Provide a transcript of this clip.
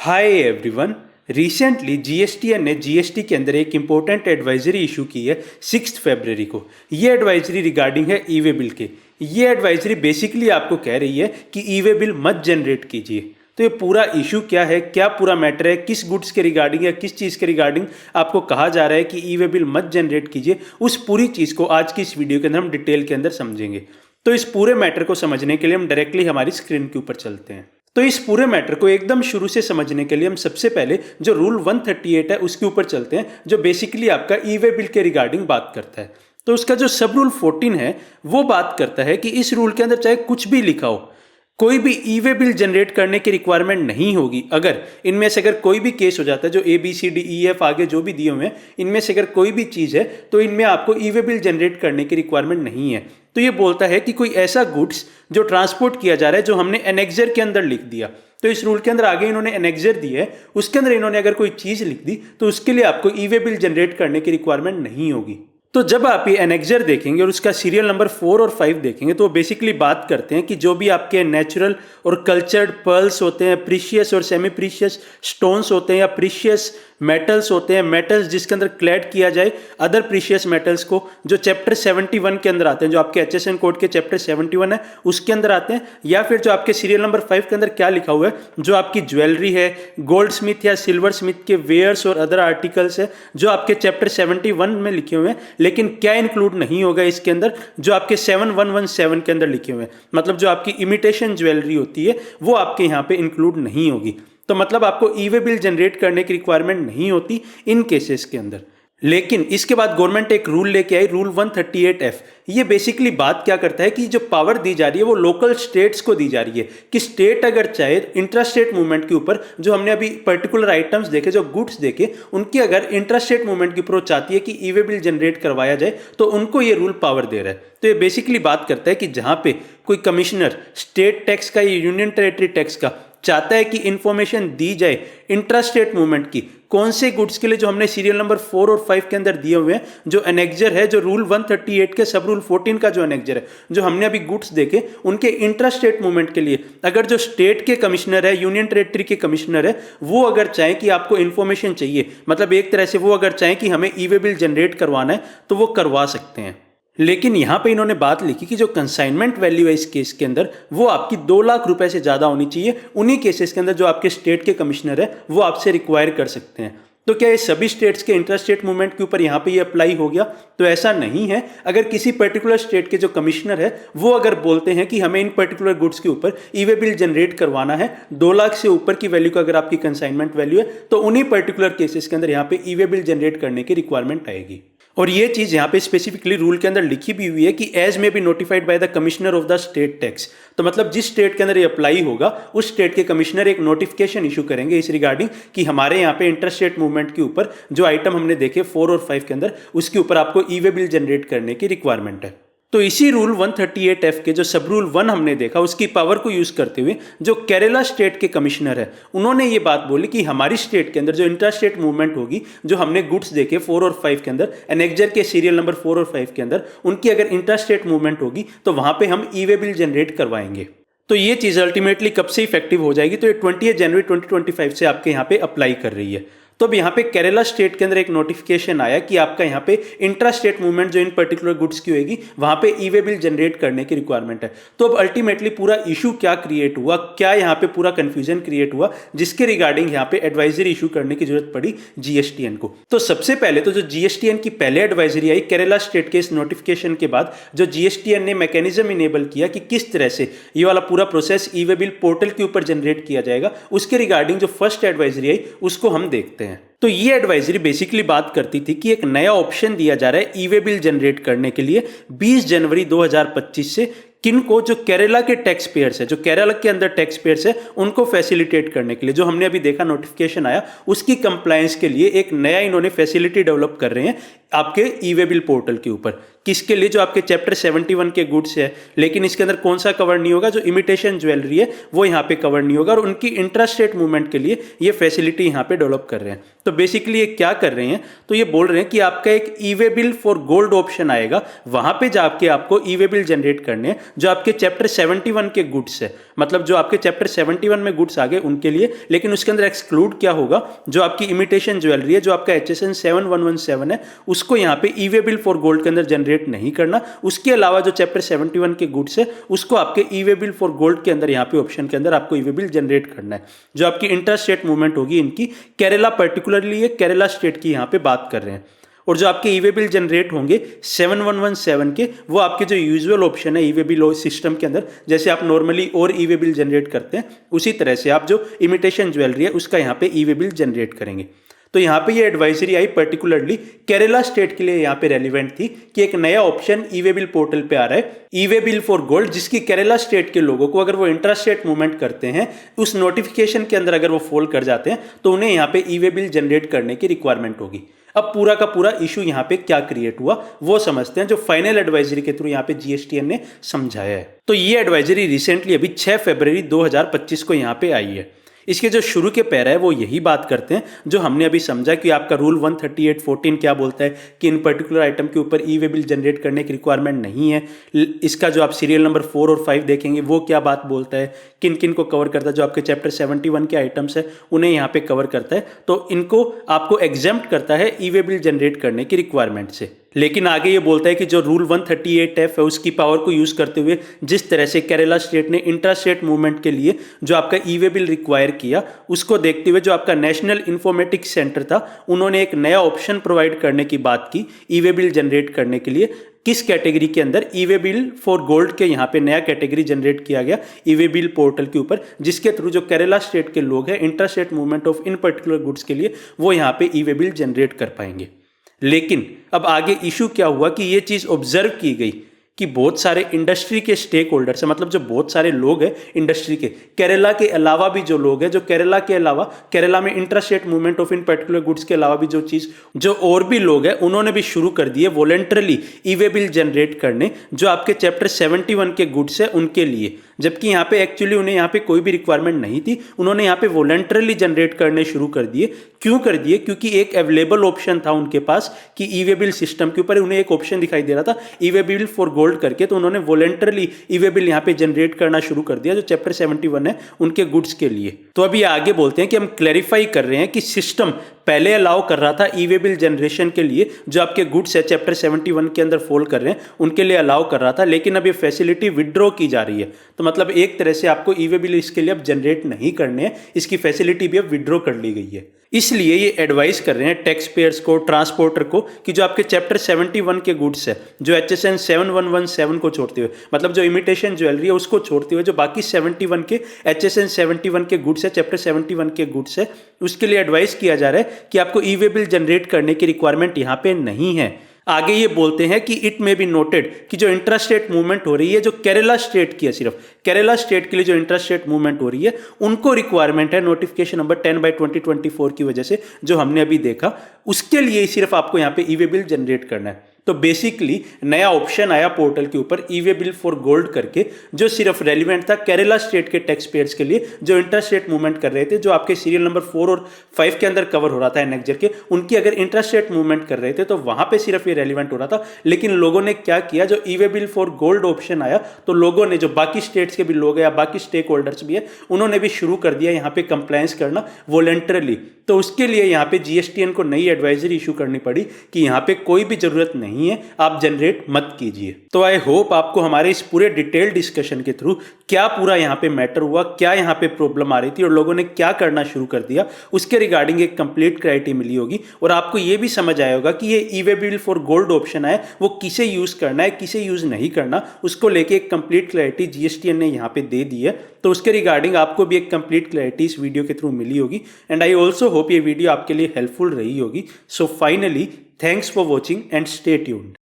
Hi everyone. Recently GSTN ने GST के अंदर एक इम्पोर्टेंट एडवाइजरी इशू की है 6 फरवरी को। ये एडवाइजरी रिगार्डिंग है ई वे बिल के। ये एडवाइजरी बेसिकली आपको कह रही है कि ई वे बिल मत जनरेट कीजिए। तो ये पूरा इशू क्या है, क्या पूरा मैटर है, किस गुड्स के रिगार्डिंग या किस चीज़ के रिगार्डिंग आपको कहा जा रहा है कि ई वे बिल मत जनरेट कीजिए, उस पूरी चीज़ को आज की इस वीडियो के अंदर हम डिटेल के अंदर समझेंगे। तो इस पूरे मैटर को समझने के लिए हम डायरेक्टली हमारी स्क्रीन के ऊपर चलते हैं। तो इस पूरे मैटर को एकदम शुरू से समझने के लिए हम सबसे पहले जो रूल 138 है उसके ऊपर चलते हैं, जो बेसिकली आपका ई वे बिल के रिगार्डिंग बात करता है। तो उसका जो सब रूल 14 है वो बात करता है कि इस रूल के अंदर चाहे कुछ भी लिखा हो, कोई भी ई वे बिल जनरेट करने की रिक्वायरमेंट नहीं होगी। अगर इनमें से अगर कोई भी केस हो जाता है, जो A B C D E F आगे जो भी दिए हुए हैं, इनमें से अगर कोई भी चीज़ है तो इनमें आपको ई वे बिल जनरेट करने की रिक्वायरमेंट नहीं है। तो ये बोलता है कि कोई ऐसा गुड्स जो ट्रांसपोर्ट किया जा रहा है, जो हमने एनेक्जर के अंदर लिख दिया, तो इस रूल के अंदर आगे इन्होंने एनेक्जर दिया है, उसके अंदर इन्होंने अगर कोई चीज़ लिख दी तो उसके लिए आपको ई वे बिल जनरेट करने की रिक्वायरमेंट नहीं होगी। तो जब आप ये एनेक्जर देखेंगे और उसका सीरियल नंबर 4 और 5 देखेंगे तो बेसिकली बात करते हैं कि जो भी आपके नेचुरल और कल्चर्ड पर्ल्स होते हैं, प्रीशियस और सेमी प्रीशियस स्टोन्स होते हैं, या प्रीशियस मेटल्स होते हैं, मेटल्स जिसके अंदर क्लैड किया जाए अदर प्रीशियस मेटल्स को, जो चैप्टर 71 के अंदर आते हैं, जो आपके HSN कोड के चैप्टर 71 है उसके अंदर आते हैं, या फिर जो आपके सीरियल नंबर 5 के अंदर क्या लिखा हुआ है, जो आपकी ज्वेलरी है, गोल्ड स्मिथ या सिल्वर स्मिथ के वेयर्स और अदर आर्टिकल्स है, जो आपके चैप्टर 71 में लिखे हुए हैं। लेकिन क्या इंक्लूड नहीं होगा इसके अंदर, जो आपके 7117 के अंदर लिखे हुए हैं, मतलब जो आपकी इमिटेशन ज्वेलरी होती है वो आपके यहाँ पे इंक्लूड नहीं होगी। तो मतलब आपको ई वे बिल जनरेट करने की रिक्वायरमेंट नहीं होती इन केसेस के अंदर। लेकिन इसके बाद गवर्नमेंट एक रूल लेके आई, रूल 138F। ये बेसिकली बात क्या करता है कि जो पावर दी जा रही है वो लोकल स्टेट्स को दी जा रही है, कि स्टेट अगर चाहे इंट्रास्टेट मूवमेंट के ऊपर, जो हमने अभी पर्टिकुलर आइटम्स देखे, जो गुड्स देखे, उनकी अगर इंट्रास्टेट मूवमेंट के ऊपर वो चाहती है कि ई वे बिल जनरेट करवाया जाए तो उनको ये रूल पावर दे रहा है। तो ये बेसिकली बात करता है कि जहाँ पे कोई कमिश्नर स्टेट टैक्स का या यूनियन टेरेटरी टैक्स का चाहता है कि इंफॉर्मेशन दी जाए इंट्रास्टेट मूवमेंट की, कौन से गुड्स के लिए, जो हमने सीरियल नंबर 4 और 5 के अंदर दिए हुए हैं, जो एनेक्जर है, जो रूल 138 के सब रूल 14 का जो एनेक्जर है, जो हमने अभी गुड्स देखे, उनके इंट्रास्टेट मूवमेंट के लिए अगर जो स्टेट के कमिश्नर है, यूनियन टेरेटरी के कमिश्नर है, वो अगर चाहें कि आपको इंफॉर्मेशन चाहिए, मतलब एक तरह से वो अगर चाहें कि हमें ई वे बिल जनरेट करवाना है तो वो करवा सकते हैं। लेकिन यहाँ पे इन्होंने बात लिखी कि जो कंसाइनमेंट वैल्यू है इस केस के अंदर वो आपकी 2 लाख रुपए से ज़्यादा होनी चाहिए। उन्हीं केसेस के अंदर जो आपके स्टेट के कमिश्नर है वो आपसे रिक्वायर कर सकते हैं। तो क्या ये सभी स्टेट्स के इंट्रास्टेट मूवमेंट के ऊपर यहाँ पे ये अप्लाई हो गया? तो ऐसा नहीं है। अगर किसी पर्टिकुलर स्टेट के जो कमिश्नर है वो अगर बोलते हैं कि हमें इन पर्टिकुलर गुड्स के ऊपर ई वे बिल जनरेट करवाना है, 2 लाख से ऊपर की वैल्यू का अगर आपकी कंसाइनमेंट वैल्यू है, तो उन्हीं पर्टिकुलर केसेस के अंदर यहाँ पे ई वे बिल जनरेट करने की रिक्वायरमेंट आएगी। और ये चीज़ यहाँ पे स्पेसिफिकली रूल के अंदर लिखी भी हुई है कि एज में be notified by the commissioner of the state tax. तो मतलब जिस स्टेट के अंदर ये अप्लाई होगा उस स्टेट के कमिश्नर एक नोटिफिकेशन इशू करेंगे इस रिगार्डिंग कि हमारे यहाँ पे इंटरस्टेट मूवमेंट के ऊपर जो आइटम हमने देखे 4 और 5 के अंदर, उसके ऊपर आपको ई वे बिल जनरेट करने की रिक्वायरमेंट है। तो इसी रूल 138F के जो सब रूल 1 हमने देखा, उसकी पावर को यूज करते हुए जो केरला स्टेट के कमिश्नर है उन्होंने ये बात बोली कि हमारी स्टेट के अंदर जो इंट्रास्टेट मूवमेंट होगी, जो हमने गुड्स देखे 4 और 5 के अंदर, एनेक्जर के सीरियल नंबर 4 और 5 के अंदर, उनकी अगर इंट्रास्टेट मूवमेंट होगी तो वहां पे हम ई वे बिल जनरेट करवाएंगे। तो ये चीज़ अल्टीमेटली कब से इफेक्टिव हो जाएगी? तो ये 20 जनवरी 2025 से आपके यहाँ पे अप्लाई कर रही है। तो अब यहाँ पे केरला स्टेट के अंदर एक नोटिफिकेशन आया कि आपका यहाँ पे इंट्रा स्टेट मूवमेंट जो इन पर्टिकुलर गुड्स की होगी वहाँ पे ई वे बिल जनरेट करने की रिक्वायरमेंट है। तो अब अल्टीमेटली पूरा इशू क्या क्रिएट हुआ, क्या यहाँ पे पूरा कंफ्यूजन क्रिएट हुआ, जिसके रिगार्डिंग यहाँ पे एडवाइजरी इशू करने की जरूरत पड़ी जीएसटीएन को। तो सबसे पहले तो जो जीएसटीएन की पहले एडवाइजरी आई केरला स्टेट के इस नोटिफिकेशन के बाद, जो जीएसटीएन ने मैकेनिज्म इनेबल किया कि किस तरह से ये वाला पूरा प्रोसेस ई वे बिल पोर्टल के ऊपर जनरेट किया जाएगा, उसके रिगार्डिंग जो फर्स्ट एडवाइजरी आई उसको हम देखते हैं। तो ये एडवाइजरी बेसिकली बात करती थी कि एक नया ऑप्शन दिया जा रहा है ई वे बिल जनरेट करने के लिए 20 जनवरी 2025 से, किनको, जो केरला के टैक्स पेयर्स है, जो केरला के अंदर टैक्स पेयर्स है, उनको फैसिलिटेट करने के लिए, जो हमने अभी देखा नोटिफिकेशन आया उसकी कंप्लायंस के लिए एक नया इन्होंने फैसिलिटी डेवलप कर रहे हैं आपके ई वे बिल पोर्टल के ऊपर। किसके लिए, जो आपके चैप्टर 71 के गुड्स है, लेकिन इसके अंदर कौन सा कवर नहीं होगा, जो इमिटेशन ज्वेलरी है वो यहाँ पे कवर नहीं होगा, और उनकी इंट्रास्टेट मूवमेंट के लिए ये फैसिलिटी यहाँ पे डेवलप कर रहे हैं। तो बेसिकली ये क्या कर रहे हैं, तो ये बोल रहे हैं कि आपका एक e way bill for gold option आएगा, वहां पे जाके आपको ई वे बिल जनरेट करने हैं जो आपके चैप्टर 71 के गुड्स है, मतलब जो आपके चैप्टर 71 में गुड्स आ गए उनके लिए। लेकिन उसके अंदर एक्सक्लूड क्या होगा, जो आपकी इमिटेशन ज्वेलरी है, जो आपका HSN 7117 है, उसको यहाँ पे ई वे बिल फॉर गोल्ड के अंदर जनरेट नहीं करना। उसके अलावा जो चैप्टर 71 के गुड्स है उसको आपके ई वे बिल फॉर गोल्ड के अंदर यहाँ पे ऑप्शन के अंदर आपको ई वे बिल जनरेट करना है। जो आपकी इंटरस्टेट मूवमेंट होगी इनकी, केरला पर्टिकुलरली ये केरला स्टेट की यहाँ पे बात कर रहे हैं। और जो आपके ई वे बिल जनरेट होंगे 7117 के, वो आपके जो यूजुअल ऑप्शन है ई वे बिल सिस्टम के अंदर, जैसे आप नॉर्मली और ई वे बिल जनरेट करते हैं उसी तरह से आप जो इमिटेशन ज्वेलरी है उसका यहाँ पे ई वे बिल जनरेट करेंगे। तो यहाँ पे ये advisory I particularly Kerala state के लिए यहाँ पे रेलिवेंट थी कि एक नया option E way bill portal पे आ रहा है, ई वे बिल फॉर गोल्ड, जिसकी केरला स्टेट के लोगों को अगर वो इंट्रास्टेट मूवमेंट करते हैं उस नोटिफिकेशन के अंदर अगर वो फॉल कर जाते हैं तो उन्हें यहाँ पे ई वे बिल जनरेट करने की रिक्वायरमेंट होगी। अब पूरा का पूरा इशू यहाँ पे क्या क्रिएट हुआ वो समझते हैं, जो फाइनल एडवाइजरी के थ्रू यहाँ पे GSTN ने समझाया है। तो ये एडवाइजरी रिसेंटली अभी 6 फरवरी 2025 को यहाँ पे आई है। इसके जो शुरू के पैरा है वो यही बात करते हैं जो हमने अभी समझा कि आपका रूल 138.14 क्या बोलता है कि इन पर्टिकुलर आइटम के ऊपर ई वे बिल जनरेट करने की रिक्वायरमेंट नहीं है। इसका जो आप सीरियल नंबर 4 और 5 देखेंगे वो क्या बात बोलता है, किन किन को कवर करता है, जो आपके चैप्टर 71 के आइटम्स है उन्हें यहाँ पे कवर करता है, तो इनको आपको एग्जेम्प्ट करता है ई वे बिल जनरेट करने की रिक्वायरमेंट से। लेकिन आगे ये बोलता है कि जो रूल 138F है उसकी पावर को यूज करते हुए जिस तरह से केरला स्टेट ने इंट्रास्टेट मूवमेंट के लिए जो आपका ई वे बिल रिक्वायर किया, उसको देखते हुए जो आपका नेशनल इंफॉर्मेटिक्स सेंटर था उन्होंने एक नया ऑप्शन प्रोवाइड करने की बात की ई वे बिल जनरेट करने के लिए। किस कैटेगरी के अंदर, ई वे बिल फॉर गोल्ड के यहाँ पे नया कैटेगरी जनरेट किया गया ई वे बिल पोर्टल के ऊपर, जिसके थ्रू जो केरला स्टेट के लोग हैं intrastate movement of in particular goods के लिए वो यहाँ पे ई वे बिल जनरेट कर पाएंगे। लेकिन अब आगे इशू क्या हुआ कि ये चीज ऑब्जर्व की गई कि बहुत सारे इंडस्ट्री के स्टेक होल्डर्स हैं, मतलब जो बहुत सारे लोग हैं इंडस्ट्री के, केरला के अलावा भी जो लोग हैं, जो केरला के अलावा केरला में intrastate movement of in particular goods के अलावा भी जो और भी लोग हैं उन्होंने भी शुरू कर दिए वॉलेंटरली ई वे बिल जनरेट करने जो आपके चैप्टर 71 के गुड्स है उनके लिए। जबकि यहाँ पे एक्चुअली उन्हें यहाँ पे कोई भी रिक्वायरमेंट नहीं थी, उन्होंने यहाँ पे वॉलेंटरली जनरेट करने शुरू कर दिए। क्यों कर दिए? क्योंकि एक अवेलेबल ऑप्शन था उनके पास कि ई वे बिल सिस्टम के ऊपर उन्हें एक ऑप्शन दिखाई दे रहा था ई वे बिल फॉर गोल्ड करके, तो उन्होंने वॉलेंटरली ई वे बिल यहाँ पे जनरेट करना शुरू कर दिया जो चैप्टर 71 है उनके गुड्स के लिए। तो अभी आगे बोलते हैं कि हम क्लैरिफाई कर रहे हैं कि सिस्टम पहले अलाउ कर रहा था ई वे बिल जनरेशन के लिए जो आपके गुड्स है चैप्टर 71 के अंदर फॉल कर रहे हैं उनके लिए अलाउ कर रहा था, लेकिन अब ये फैसिलिटी विड्रॉ की जा रही है। तो मतलब एक तरह से आपको ई वे बिल इसके लिए अब जनरेट नहीं करने हैं, इसकी फैसिलिटी भी अब विड्रॉ कर ली गई है। इसलिए ये एडवाइस कर रहे हैं टैक्स पेयर्स को, ट्रांसपोर्टर को, कि जो आपके चैप्टर 71 के गुड्स है, जो HSN 7117 को छोड़ते हुए, मतलब जो इमिटेशन ज्वेलरी है उसको छोड़ते हुए जो बाकी 71 के HSN 71 के गुड्स है, चैप्टर 71 के गुड्स है, उसके लिए एडवाइस किया जा रहा है कि आपको ई वे बिल जनरेट करने की रिक्वायरमेंट यहाँ पे नहीं है। आगे ये बोलते हैं कि इट में बी नोटेड कि जो इंट्रास्टेट मूवमेंट हो रही है जो केरला स्टेट की है, सिर्फ केरला स्टेट के लिए जो इंट्रास्टेट मूवमेंट हो रही है उनको रिक्वायरमेंट है नोटिफिकेशन नंबर 10/2024 की वजह से जो हमने अभी देखा, उसके लिए सिर्फ आपको यहाँ पे ई वे बिल जनरेट करना है। तो बेसिकली नया ऑप्शन आया पोर्टल के ऊपर ई वे बिल फॉर गोल्ड करके, जो सिर्फ रेलिवेंट था केरला स्टेट के टैक्स पेयर्स के लिए जो इंट्रास्टेट मूवमेंट कर रहे थे, जो आपके सीरियल नंबर 4 और 5 के अंदर कवर हो रहा था एनेक्जर के, उनकी अगर इंट्रास्टेट मूवमेंट कर रहे थे तो वहां पे सिर्फ ये रेलिवेंट हो रहा था। लेकिन लोगों ने क्या किया, जो e way bill for gold option आया तो लोगों ने, जो बाकी स्टेट्स के भी लोग हैं या बाकी स्टेक होल्डर्स भी है, उन्होंने भी शुरू कर दिया यहाँ पे कंप्लायंस करना वॉलेंटरली। तो उसके लिए यहाँ पे GSTN को नई एडवाइजरी इशू करनी पड़ी कि यहाँ पे कोई भी जरूरत नहीं है, आप जनरेट मत कीजिए। तो आई होप आपको हमारे इस पूरे डिटेल डिस्कशन के थ्रू क्या पूरा यहाँ पे मैटर हुआ, क्या यहाँ पे प्रॉब्लम आ रही थी और लोगों ने क्या करना शुरू कर दिया, उसके रिगार्डिंग एक कंप्लीट क्लैरिटी मिली होगी। और आपको ये भी समझ आया होगा कि ये e way bill for gold option है वो किसे यूज करना है, किसे यूज नहीं करना, उसको लेके एक कंप्लीट क्लैरिटी GSTN ने यहाँ पे दे दी है। तो उसके रिगार्डिंग आपको भी एक कंप्लीट क्लैरिटी इस वीडियो के थ्रू मिली होगी एंड आई ऑल्सो होप ये वीडियो आपके लिए हेल्पफुल रही होगी। So finally thanks for watching and stay tuned.